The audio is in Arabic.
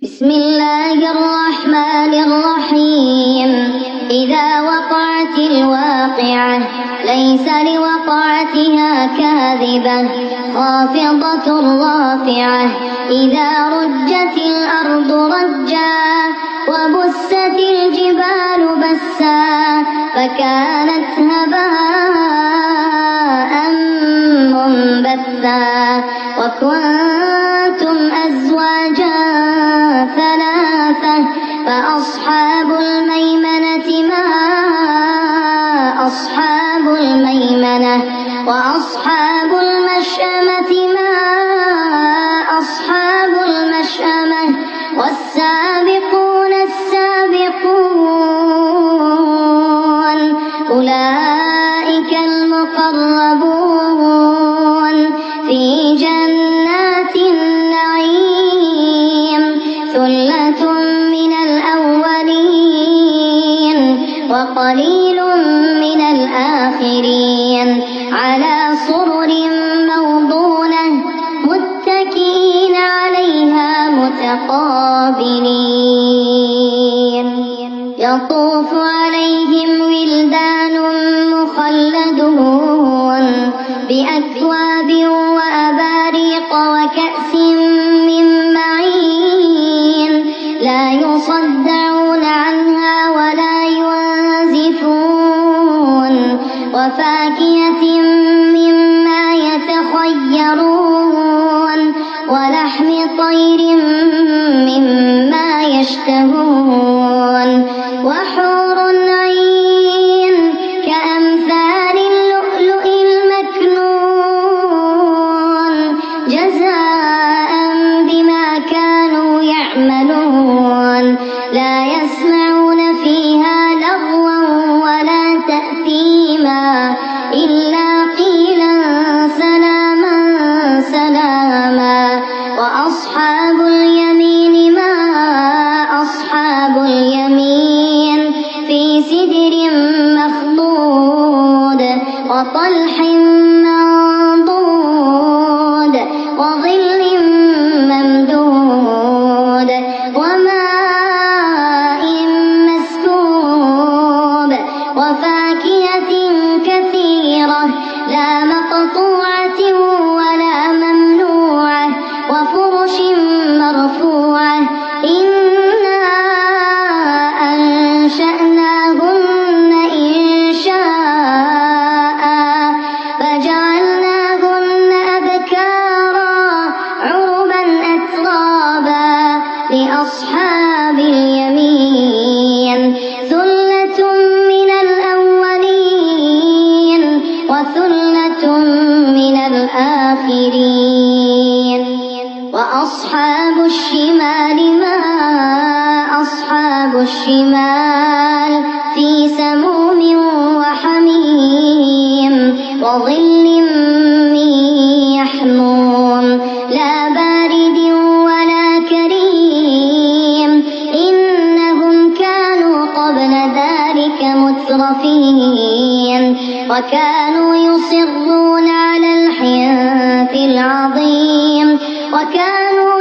بسم الله الرحمن الرحيم. إذا وقعت الواقعة ليس لوقعتها كاذبة خافضة رافعة. إذا رجت الأرض رجا وبست الجبال بسا فكانت هباء منبثا وكنتم أزواجا ثلاثة فأصحاب الميمنة ما أصحاب الميمنة وأصحاب المشأمة ما أصحاب المشأمة والسابقون السابقون أولئك المقربون في جنات النعيم. ثلة من الأولين وقليل من الآخرين على سرر موضونة متكئين عليها متقابلين. يطوف عليهم ولدان مخلدون بأكواب وأباريق وكأس من معين لا يصدعون عنها ولا ينزفون وفاكهة مما يتخيرون ولحم طير مما يشتهون وحور عين كأمثال اللؤلؤ المكنون جزاء بما كانوا يعملون. لا يسمعون فيها لغوا ولا تأثيما إلا قيلا سلاما سلاما. وأصحاب اليمين ما أصحاب اليمين في سدر مخضود وطلح منضود وظل ممدود وماء مسكوب وفاكهة كثيرة لا مقطوعة ولا ممنوعة وفرش مرفوعة. إنا أنشأناهن إنشاء فجعلناهن أبكارا عربا أترابا لأصحاب اليمين. ثلة من الأولين وثلة من الآخرين. وأصحاب الشمال ما أصحاب الشمال في سموم وحميم وظل من يحموم لا بارد ولا كريم. إنهم كانوا قبل ذلك مترفين وكانوا يصرون على الحنث العظيم وكانوا